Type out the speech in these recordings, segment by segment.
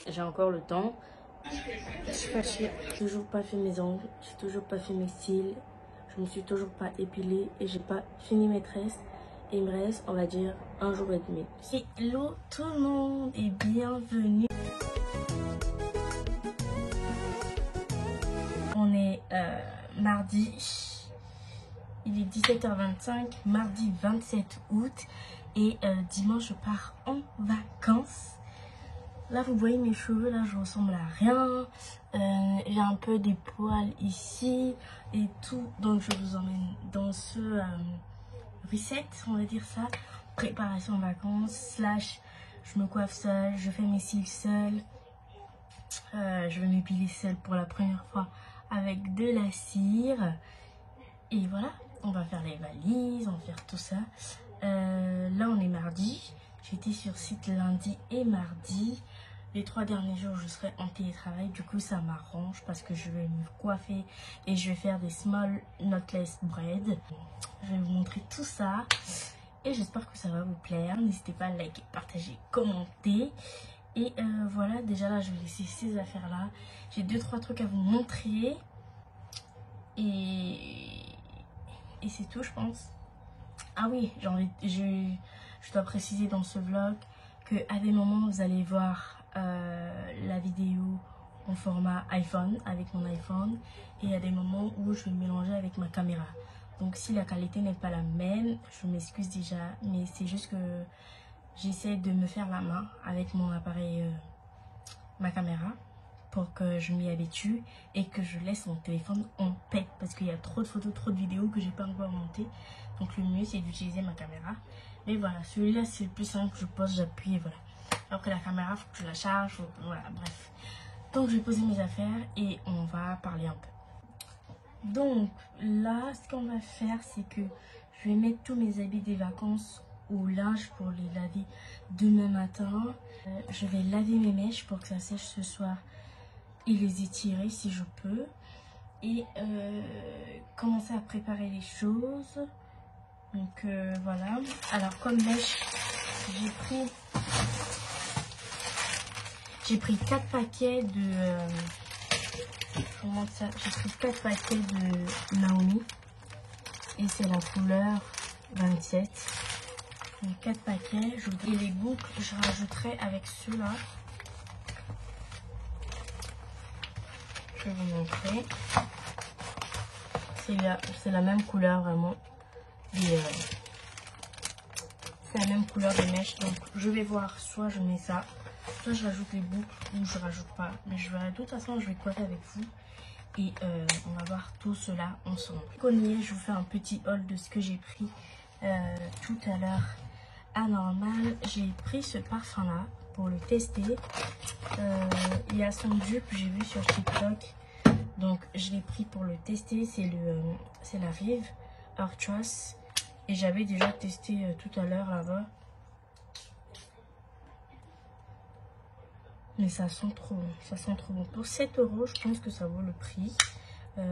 j'ai encore le temps. Je suis fâchée, j'ai toujours pas fait mes ongles, j'ai toujours pas fait mes cils, je me suis toujours pas épilée et j'ai pas fini mes tresses. Et il me reste, on va dire, un jour et demi. Hello tout le monde et bienvenue. On est mardi, il est 17h25, mardi 27 août et dimanche je pars en vacances. Là vous voyez mes cheveux, là je ressemble à rien, j'ai un peu des poils ici et tout, donc je vous emmène dans ce reset, on va dire ça, préparation vacances, slash je me coiffe seule, je fais mes cils seule, je vais m'épiler seule pour la première fois avec de la cire et voilà, on va faire les valises, on va faire tout ça. Là on est mardi, j'étais sur site lundi et mardi. Les 3 derniers jours, je serai en télétravail. Du coup, ça m'arrange parce que je vais me coiffer et je vais faire des small knotless braids. Je vais vous montrer tout ça et j'espère que ça va vous plaire. N'hésitez pas à liker, partager, commenter. Et voilà, déjà là, je vais laisser ces affaires-là. J'ai 2-3 trucs à vous montrer. Et c'est tout, je pense. Ah oui, je dois préciser dans ce vlog qu'à des moments, vous allez voir la vidéo en format iPhone avec mon iPhone et il y a des moments où je vais mélanger avec ma caméra. Donc si la qualité n'est pas la même, je m'excuse déjà, mais c'est juste que j'essaie de me faire la main avec mon appareil, ma caméra, pour que je m'y habitue et que je laisse mon téléphone en paix parce qu'il y a trop de photos, trop de vidéos que j'ai pas encore montées. Donc le mieux c'est d'utiliser ma caméra. Mais voilà, celui-là c'est le plus simple, je pose, j'appuie et voilà. Après la caméra, faut que je la charge, voilà, bref. Donc je vais poser mes affaires et on va parler un peu. Donc là, ce qu'on va faire, c'est que je vais mettre tous mes habits des vacances au linge pour les laver demain matin. Je vais laver mes mèches pour que ça sèche ce soir et les étirer si je peux. Et commencer à préparer les choses. Donc voilà. Alors comme mèche, j'ai pris 4 paquets de... comment ça? J'ai pris 4 paquets de Naomi. Et c'est la couleur 27. Donc 4 paquets. Et les boucles, je rajouterai avec ceux-là. Je vais vous montrer. C'est la même couleur vraiment. C'est la même couleur des mèches. Donc je vais voir, soit je mets ça, soit je rajoute les boucles ou je rajoute pas. Mais je verrai, de toute façon je vais coiffer avec vous. Et on va voir tout cela ensemble. Je vous fais un petit haul de ce que j'ai pris tout à l'heure à Normal. J'ai pris ce parfum là pour le tester. Il y a son dupe, j'ai vu sur TikTok. Donc je l'ai pris pour le tester. C'est la Rive Artros. Et j'avais déjà testé tout à l'heure là-bas. Mais ça sent trop bon, ça sent trop bon. Pour 7 €, je pense que ça vaut le prix.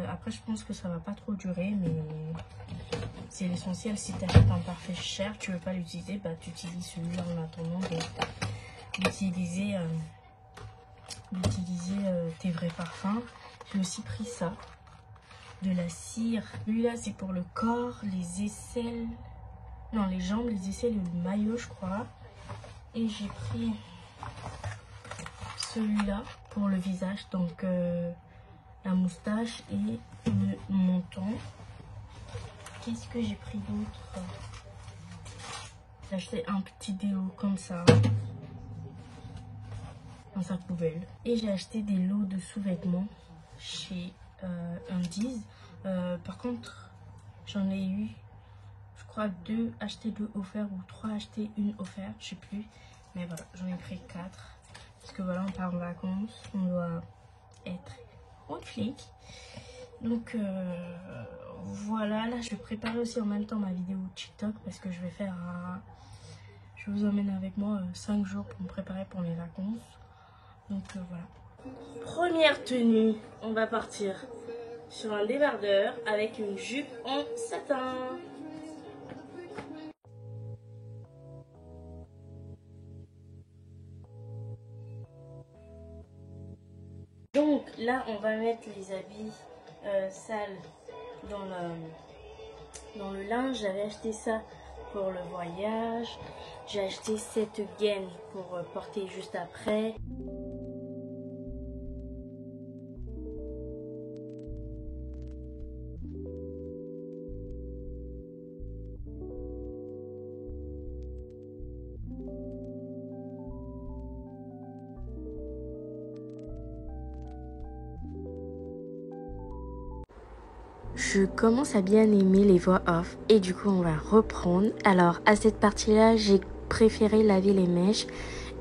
Après, je pense que ça va pas trop durer, mais c'est l'essentiel. Si tu achètes un parfum cher, tu veux pas l'utiliser, bah tu utilises celui-là en attendant d'utiliser tes vrais parfums. J'ai aussi pris ça, de la cire. Lui-là, c'est pour le corps, les aisselles, non, les jambes, les aisselles et le maillot, je crois. Et j'ai pris celui-là pour le visage, donc la moustache et le menton. Qu'est-ce que j'ai pris d'autre? J'ai acheté un petit déo comme ça dans sa poubelle. Et j'ai acheté des lots de sous-vêtements chez Undies. Par contre, j'en ai eu, je crois, 2 achetés, 2 offerts, ou 3 achetés, 1 offerte, je sais plus. Mais voilà, j'en ai pris 4. Parce que voilà, on part en vacances, on doit être au flic. Donc voilà, là je vais préparer aussi en même temps ma vidéo TikTok parce que je vais faire je vous emmène avec moi 5 jours pour me préparer pour mes vacances. Donc voilà. Première tenue, on va partir sur un débardeur avec une jupe en satin. Donc là, on va mettre les habits sales dans le linge. J'avais acheté ça pour le voyage. J'ai acheté cette gaine pour porter juste après. Je commence à bien aimer les voix off et du coup on va reprendre. Alors à cette partie-là, j'ai préféré laver les mèches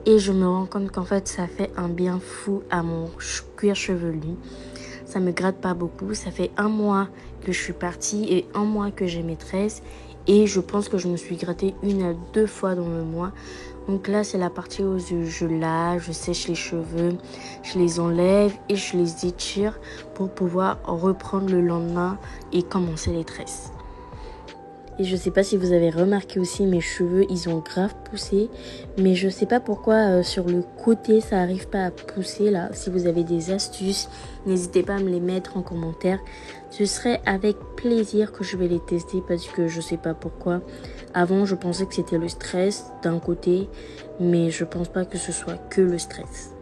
et je me rends compte qu'en fait ça fait un bien fou à mon cuir chevelu. Ça me gratte pas beaucoup. Ça fait 1 mois que je suis partie et 1 mois que j'ai mes tresses et je pense que je me suis grattée 1 à 2 fois dans le mois. Donc là, c'est la partie où je lave, je sèche les cheveux, je les enlève et je les étire pour pouvoir reprendre le lendemain et commencer les tresses. Et je sais pas si vous avez remarqué aussi, mes cheveux, ils ont grave poussé. Mais je sais pas pourquoi sur le côté, ça arrive pas à pousser là. Si vous avez des astuces, n'hésitez pas à me les mettre en commentaire. Ce serait avec plaisir que je vais les tester parce que je sais pas pourquoi. Avant, je pensais que c'était le stress d'un côté, mais je pense pas que ce soit que le stress.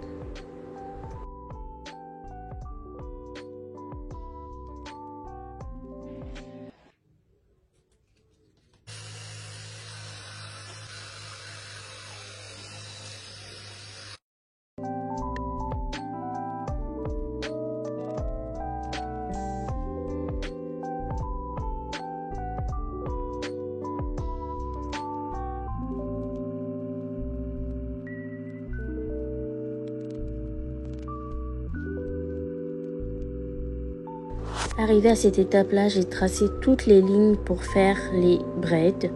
Arrivé à cette étape-là, j'ai tracé toutes les lignes pour faire les braids.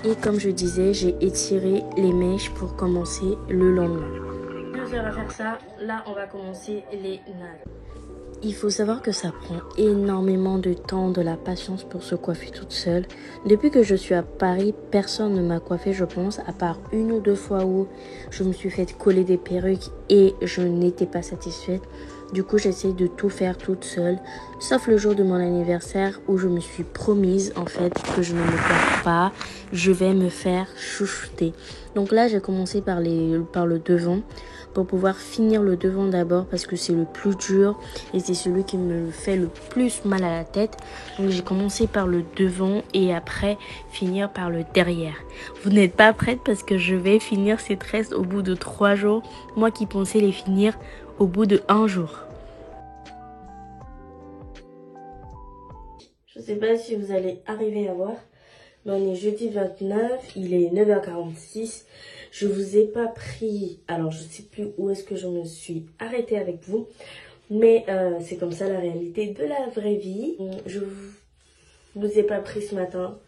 Et comme je disais, j'ai étiré les mèches pour commencer le lendemain. 2 heures à faire ça, là on va commencer les nattes. Il faut savoir que ça prend énormément de temps, de la patience pour se coiffer toute seule. Depuis que je suis à Paris, personne ne m'a coiffée, je pense, à part 1 ou 2 fois où je me suis fait coller des perruques et je n'étais pas satisfaite. Du coup, j'essaie de tout faire toute seule, sauf le jour de mon anniversaire où je me suis promise en fait que je ne me coiffe pas, je vais me faire chouchouter. Donc là, j'ai commencé par le devant pour pouvoir finir le devant d'abord parce que c'est le plus dur et c'est celui qui me fait le plus mal à la tête. Donc j'ai commencé par le devant et après finir par le derrière. Vous n'êtes pas prête parce que je vais finir ces tresses au bout de 3 jours. Moi qui pensais les finir au bout de 1 jour. Je sais pas si vous allez arriver à voir, mais on est jeudi 29, il est 9h46. Je vous ai pas pris, alors je sais plus où est-ce que je me suis arrêtée avec vous, mais c'est comme ça la réalité de la vraie vie. Je vous ai pas pris ce matin.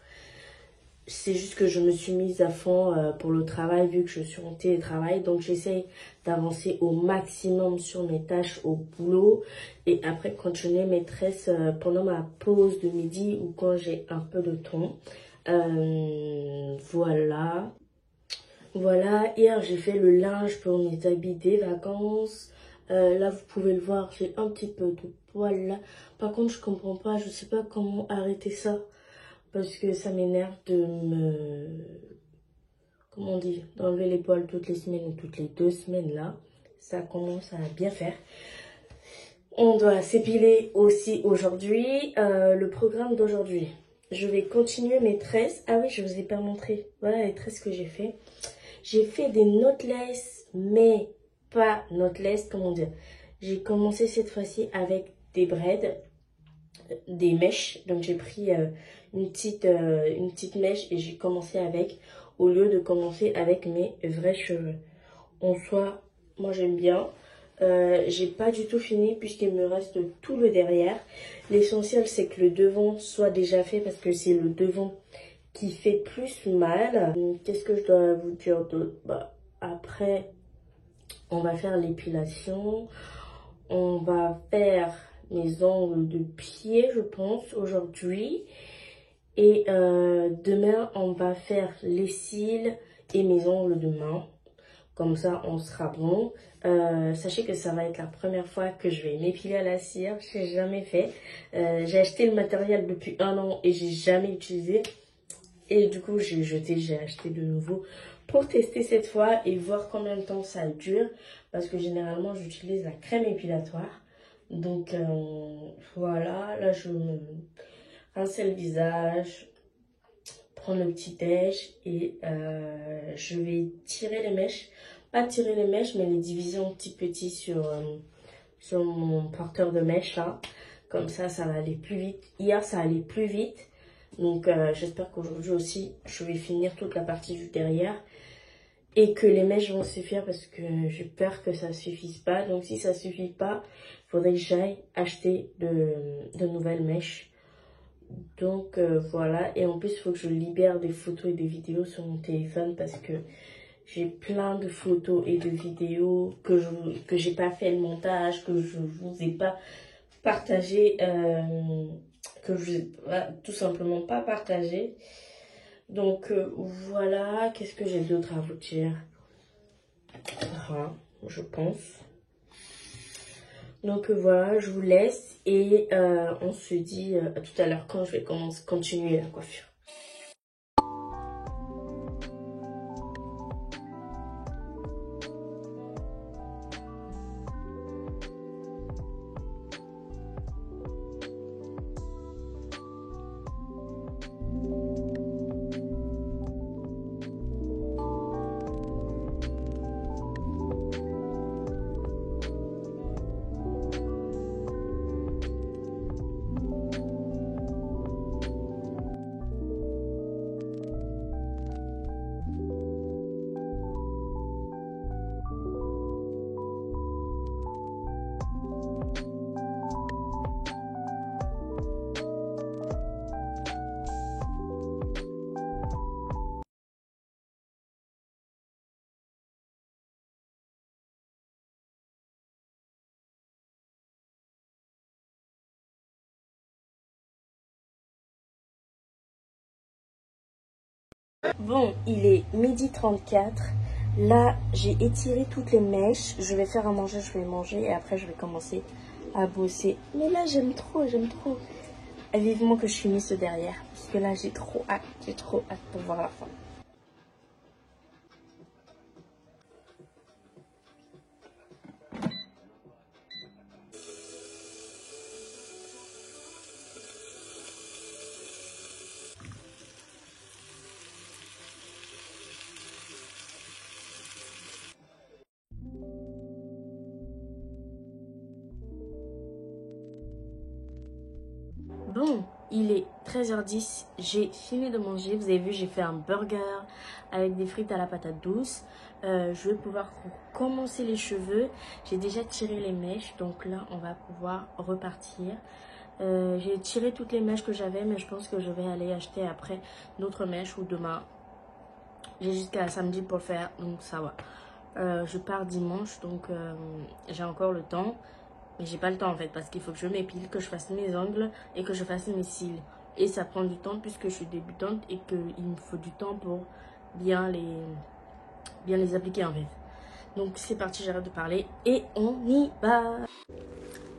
C'est juste que je me suis mise à fond pour le travail vu que je suis en télétravail. Donc j'essaie d'avancer au maximum sur mes tâches au boulot. Et après continuer mes tresses pendant ma pause de midi ou quand j'ai un peu de temps. Voilà. Voilà, hier j'ai fait le linge pour mes habits des vacances. Là vous pouvez le voir, j'ai un petit peu de poils là. Par contre je comprends pas, je sais pas comment arrêter ça. Parce que ça m'énerve de comment on dit, d'enlever les poils toutes les semaines ou toutes les 2 semaines là. Ça commence à bien faire. On doit s'épiler aussi aujourd'hui. Le programme d'aujourd'hui. Je vais continuer mes tresses. Ah oui, je vous ai pas montré. Voilà les tresses que j'ai fait. J'ai fait des knotless, mais pas knotless, comment dire. J'ai commencé cette fois-ci avec des braids, des mèches. Donc j'ai pris une petite mèche et j'ai commencé avec, au lieu de commencer avec mes vrais cheveux. En soi, moi j'aime bien. J'ai pas du tout fini puisqu'il me reste tout le derrière. L'essentiel c'est que le devant soit déjà fait parce que c'est le devant qui fait plus mal. Qu'est-ce que je dois vous dire d'autre? Après, on va faire l'épilation. On va faire mes ongles de pied, je pense, aujourd'hui. Et demain, on va faire les cils et mes ongles de main Comme ça, on sera bon. Sachez que ça va être la première fois que je vais m'épiler à la cire. Je n'ai jamais fait. J'ai acheté le matériel depuis 1 an et j'ai jamais utilisé. Et du coup, j'ai jeté, j'ai acheté de nouveau pour tester cette fois et voir combien de temps ça dure. Parce que généralement, j'utilise la crème épilatoire. Donc, voilà. Là, je me rince le visage, prendre le petit déj et je vais tirer les mèches. Pas tirer les mèches, mais les diviser en petits sur mon porteur de mèches là. Comme ça va aller plus vite. Hier, ça allait plus vite. Donc, j'espère qu'aujourd'hui aussi, je vais finir toute la partie du derrière. Et que les mèches vont suffire parce que j'ai peur que ça ne suffise pas. Donc, si ça ne suffit pas, il faudrait que j'aille acheter de nouvelles mèches. Donc, voilà. Et en plus, il faut que je libère des photos et des vidéos sur mon téléphone parce que j'ai plein de photos et de vidéos que j'ai pas fait le montage, que je vous ai pas partagé, que je n'ai tout simplement pas partagé. Donc voilà, qu'est-ce que j'ai d'autre à vous dire? Rien, je pense. Donc voilà, je vous laisse et on se dit à tout à l'heure quand je vais continuer la coiffure. Bon, il est 12h34. Là, j'ai étiré toutes les mèches. Je vais faire à manger, je vais manger et après je vais commencer à bosser. Mais là, j'aime trop, j'aime trop. Vivement que je finisse ce derrière. Parce que là, j'ai trop hâte pour voir la fin. Bon, il est 13h10, j'ai fini de manger. Vous avez vu, j'ai fait un burger avec des frites à la patate douce. Je vais pouvoir commencer les cheveux. J'ai déjà tiré les mèches, donc là, on va pouvoir repartir. J'ai tiré toutes les mèches que j'avais, mais je pense que je vais aller acheter après d'autres mèches ou demain. J'ai jusqu'à samedi pour le faire, donc ça va. Je pars dimanche, donc j'ai encore le temps. Mais j'ai pas le temps en fait parce qu'il faut que je m'épile, que je fasse mes ongles et que je fasse mes cils. Et ça prend du temps puisque je suis débutante et qu'il me faut du temps pour bien les appliquer en fait. Donc c'est parti, j'arrête de parler et on y va.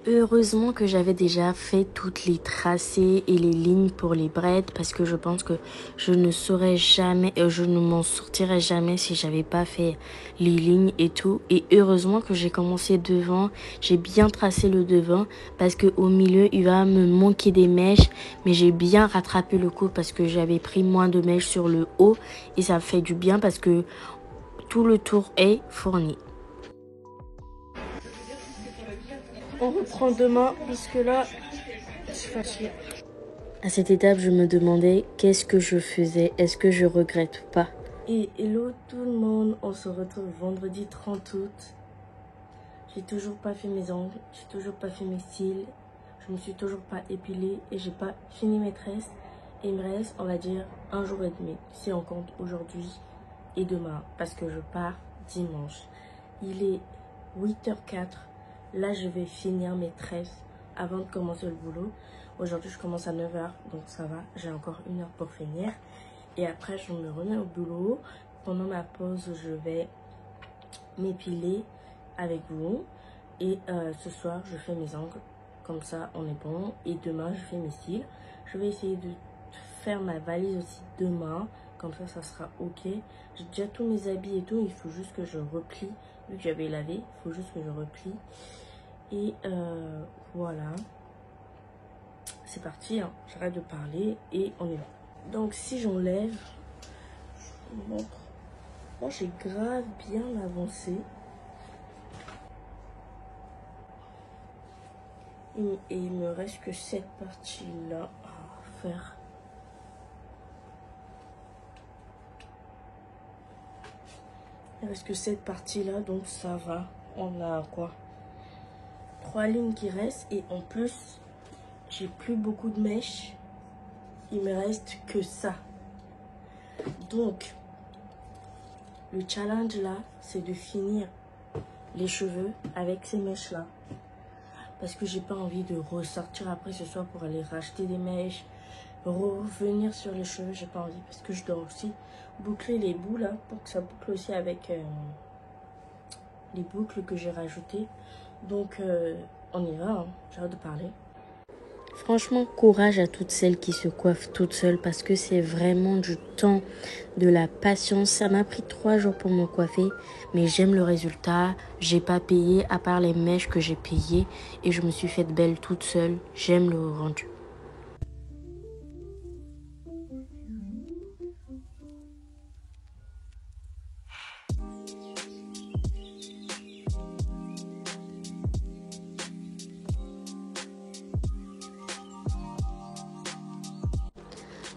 Heureusement que j'avais déjà fait toutes les tracés et les lignes pour les braids parce que je pense que je ne saurais jamais, je ne m'en sortirais jamais si j'avais pas fait les lignes et tout. Et heureusement que j'ai commencé devant, j'ai bien tracé le devant parce que au milieu il va me manquer des mèches, mais j'ai bien rattrapé le coup parce que j'avais pris moins de mèches sur le haut et ça fait du bien parce que tout le tour est fourni. On reprend demain puisque là, je suis fatiguée. À cette étape, je me demandais qu'est-ce que je faisais, est-ce que je regrette ou pas. Et hello tout le monde, on se retrouve vendredi 30 août. J'ai toujours pas fait mes ongles, j'ai toujours pas fait mes cils, je me suis toujours pas épilée et j'ai pas fini mes tresses. Et il me reste, on va dire, 1 jour et demi, si on compte aujourd'hui et demain, parce que je pars dimanche. Il est 8h04. Là, je vais finir mes tresses avant de commencer le boulot. Aujourd'hui, je commence à 9h, donc ça va. J'ai encore 1 heure pour finir. Et après, je me remets au boulot. Pendant ma pause, je vais m'épiler avec vous. Et ce soir, je fais mes ongles. Comme ça, on est bon. Et demain, je fais mes cils. Je vais essayer de faire ma valise aussi demain. Comme ça sera ok. J'ai déjà tous mes habits et tout. Il faut juste que je replie. Vu que j'avais lavé, il faut juste que je replie. Et voilà. C'est parti, hein. J'arrête de parler et on y va. Donc si j'enlève, je vous montre. Moi j'ai grave bien avancé. Et il me reste que cette partie-là à faire. Il reste que cette partie-là, donc ça va. On a quoi? 3 lignes qui restent et en plus, j'ai plus beaucoup de mèches. Il me reste que ça. Donc, le challenge là, c'est de finir les cheveux avec ces mèches là. Parce que j'ai pas envie de ressortir après ce soir pour aller racheter des mèches. Revenir sur les cheveux, j'ai pas envie. Parce que je dois aussi boucler les bouts là. Pour que ça boucle aussi avec les boucles que j'ai rajoutées. Donc, on y va. Hein. J'arrête de parler. Franchement, courage à toutes celles qui se coiffent toutes seules parce que c'est vraiment du temps, de la patience. Ça m'a pris 3 jours pour me coiffer, mais j'aime le résultat. J'ai pas payé à part les mèches que j'ai payées et je me suis faite belle toute seule. J'aime le rendu.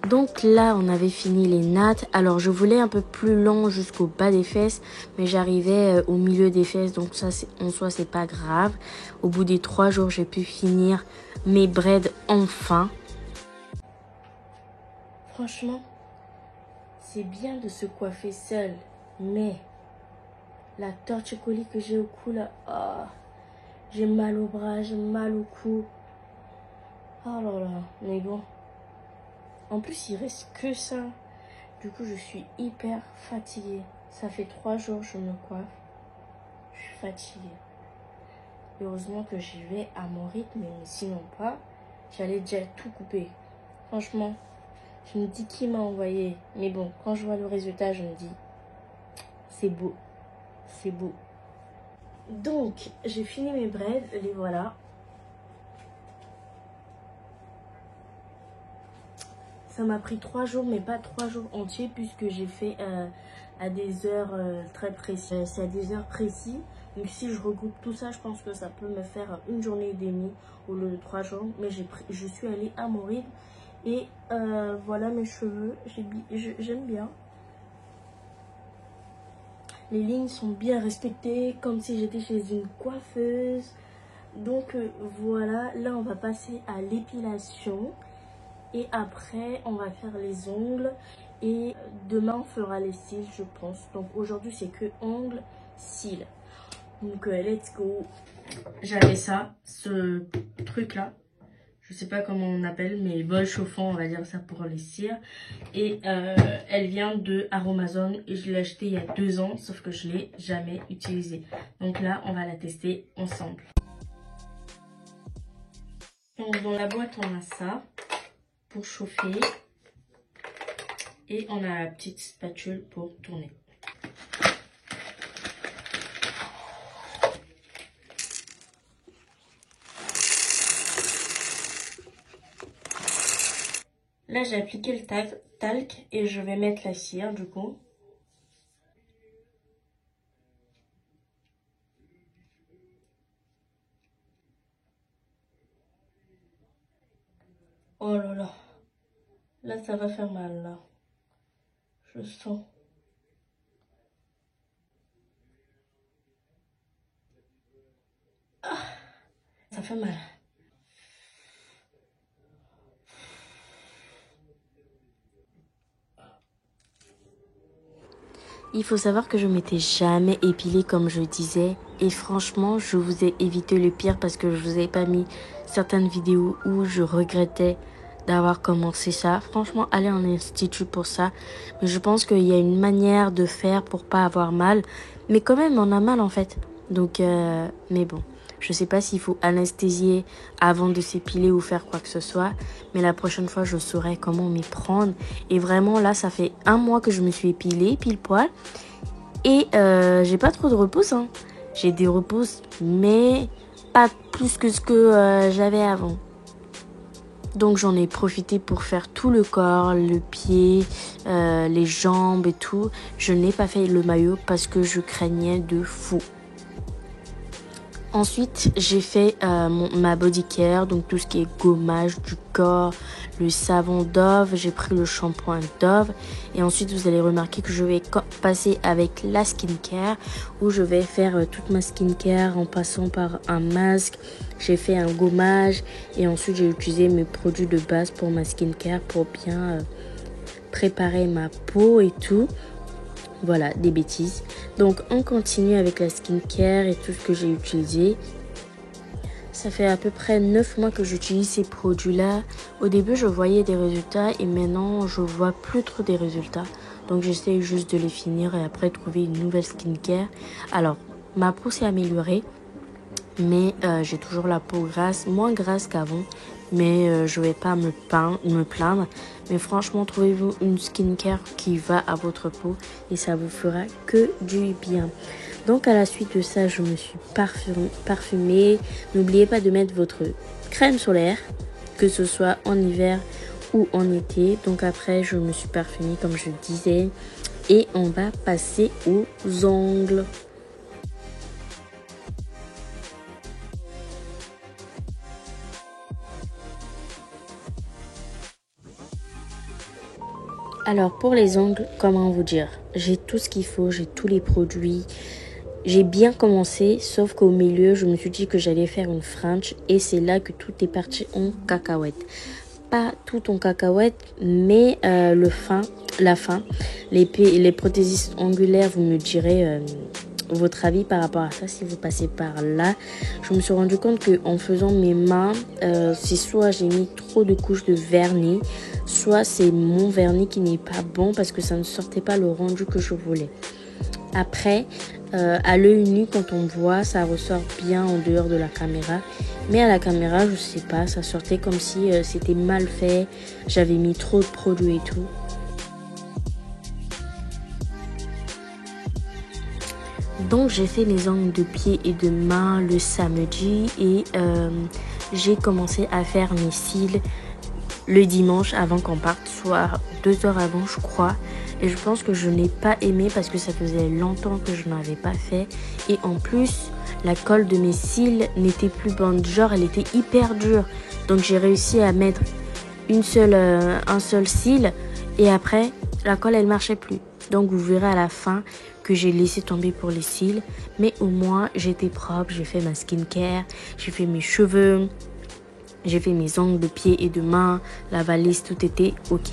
Donc là, on avait fini les nattes. Alors, je voulais un peu plus long jusqu'au bas des fesses, mais j'arrivais au milieu des fesses. Donc ça, en soi, c'est pas grave. Au bout des 3 jours, j'ai pu finir mes braids enfin. Franchement, c'est bien de se coiffer seul, mais la torticolis que j'ai au cou là, oh, j'ai mal au bras, j'ai mal au cou. Oh là là, mais bon. En plus, il reste que ça. Du coup, je suis hyper fatiguée. Ça fait 3 jours que je me coiffe. Je suis fatiguée. Heureusement que j'y vais à mon rythme, mais sinon pas. J'allais déjà tout couper. Franchement, je me dis qui m'a envoyé. Mais bon, quand je vois le résultat, je me dis, c'est beau. C'est beau. Donc, j'ai fini mes braids. Les voilà. Ça m'a pris 3 jours, mais pas 3 jours entiers, puisque j'ai fait à des heures très précises. C'est à des heures précises. Donc si je regroupe tout ça, je pense que ça peut me faire 1 journée et demie au lieu de 3 jours. Mais je suis allée à mon rythme. Et voilà mes cheveux. J'aime bien. Les lignes sont bien respectées, comme si j'étais chez une coiffeuse. Donc voilà, là on va passer à l'épilation. Et après, on va faire les ongles. Et demain, on fera les cils, je pense. Donc aujourd'hui, c'est que ongles, cils. Donc, let's go. J'avais ça, ce truc-là. Je sais pas comment on appelle, mais bol chauffant, on va dire ça pour les cils. Et elle vient de Aromazone. Et je l'ai acheté il y a 2 ans, sauf que je l'ai jamais utilisée. Donc là, on va la tester ensemble. Donc dans la boîte, on a ça pour chauffer et on a la petite spatule pour tourner. Là j'ai appliqué le talc et je vais mettre la cire du coup. Oh là là, là ça va faire mal là. Je sens. Ah, ça fait mal. Il faut savoir que je m'étais jamais épilée comme je disais. Et franchement, je vous ai évité le pire parce que je vous ai pas mis certaines vidéos où je regrettais d'avoir commencé ça. Franchement, allez en institut pour ça. Mais je pense qu'il y a une manière de faire pour pas avoir mal. Mais quand même, on a mal en fait. Donc, mais bon. Je sais pas s'il faut anesthésier avant de s'épiler ou faire quoi que ce soit. Mais la prochaine fois, je saurai comment m'y prendre. Et vraiment, là, ça fait 1 mois que je me suis épilée, pile poil. Et j'ai pas trop de repos, hein. J'ai des repos, mais pas plus que ce que j'avais avant. Donc j'en ai profité pour faire tout le corps, le pied, les jambes et tout. Je n'ai pas fait le maillot parce que je craignais de fou. Ensuite, j'ai fait ma body care, donc tout ce qui est gommage du corps, le savon Dove, j'ai pris le shampoing Dove. Et ensuite, vous allez remarquer que je vais passer avec la skincare, où je vais faire toute ma skincare en passant par un masque. J'ai fait un gommage et ensuite j'ai utilisé mes produits de base pour ma skincare pour bien préparer ma peau et tout. Voilà, des bêtises. Donc, on continue avec la skincare et tout ce que j'ai utilisé. Ça fait à peu près 9 mois que j'utilise ces produits-là. Au début, je voyais des résultats et maintenant, je vois plus trop des résultats. Donc, j'essaie juste de les finir et après trouver une nouvelle skincare. Alors, ma peau s'est améliorée, mais j'ai toujours la peau grasse, moins grasse qu'avant. Mais je vais pas me plaindre. Mais franchement, trouvez-vous une skincare qui va à votre peau et ça vous fera que du bien. Donc à la suite de ça, je me suis parfumée. N'oubliez pas de mettre votre crème solaire, que ce soit en hiver ou en été. Donc après, je me suis parfumée comme je disais. Et on va passer aux ongles. Alors pour les ongles, comment vous dire? J'ai tout ce qu'il faut, j'ai tous les produits. J'ai bien commencé, sauf qu'au milieu, je me suis dit que j'allais faire une French et c'est là que tout est parti en cacahuète. Pas tout en cacahuète, mais la fin. Les prothésistes angulaires, vous me direz votre avis par rapport à ça si vous passez par là. Je me suis rendu compte qu'en faisant mes mains, c'est soit j'ai mis trop de couches de vernis, soit c'est mon vernis qui n'est pas bon parce que ça ne sortait pas le rendu que je voulais. Après, à l'œil nu, quand on voit, ça ressort bien en dehors de la caméra. Mais à la caméra, je sais pas, ça sortait comme si c'était mal fait. J'avais mis trop de produits et tout. Donc j'ai fait mes ongles de pied et de main le samedi et j'ai commencé à faire mes cils le dimanche avant qu'on parte, soit 2 heures avant je crois. Et je pense que je n'ai pas aimé parce que ça faisait longtemps que je n'avais pas fait. Et en plus, la colle de mes cils n'était plus bonne, genre elle était hyper dure. Donc j'ai réussi à mettre un seul cil et après la colle elle marchait plus. Donc vous verrez à la fin que j'ai laissé tomber pour les cils. Mais au moins j'étais propre, j'ai fait ma skincare, j'ai fait mes cheveux, j'ai fait mes ongles de pied et de main, la valise, tout était ok.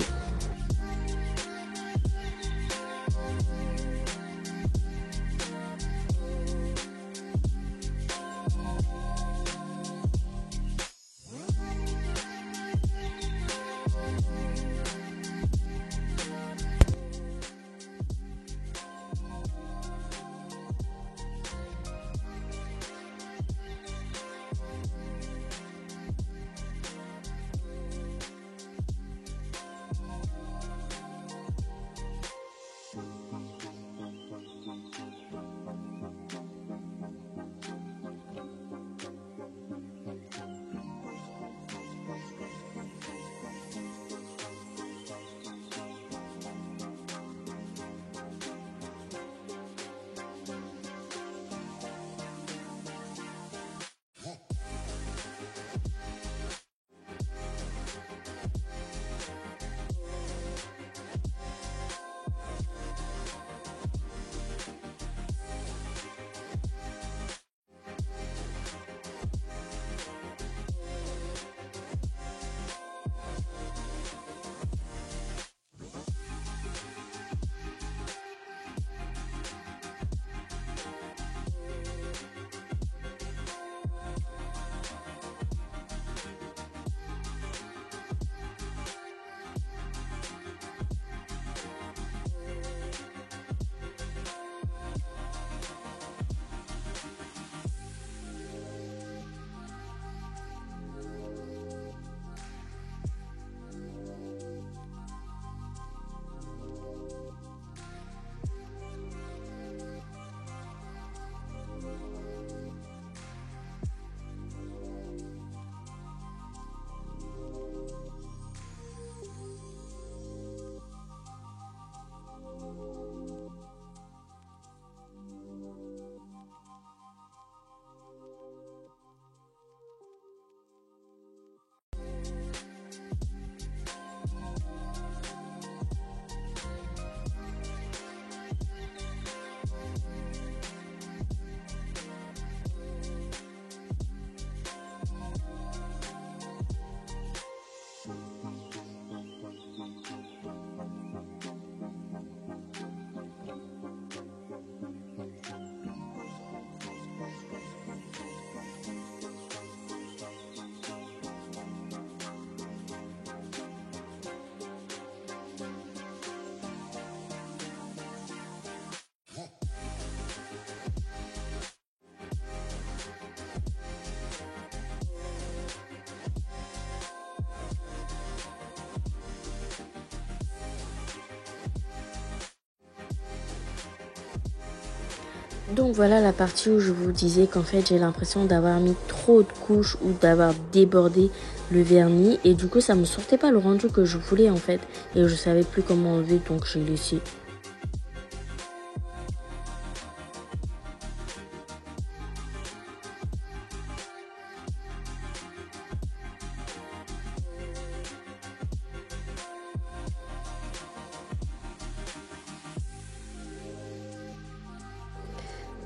Donc voilà la partie où je vous disais qu'en fait j'ai l'impression d'avoir mis trop de couches ou d'avoir débordé le vernis et du coup ça me sortait pas le rendu que je voulais en fait et je savais plus comment enlever donc j'ai laissé.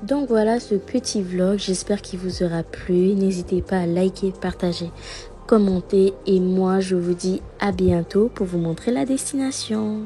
Donc voilà ce petit vlog, j'espère qu'il vous aura plu. N'hésitez pas à liker, partager, commenter et moi je vous dis à bientôt pour vous montrer la destination.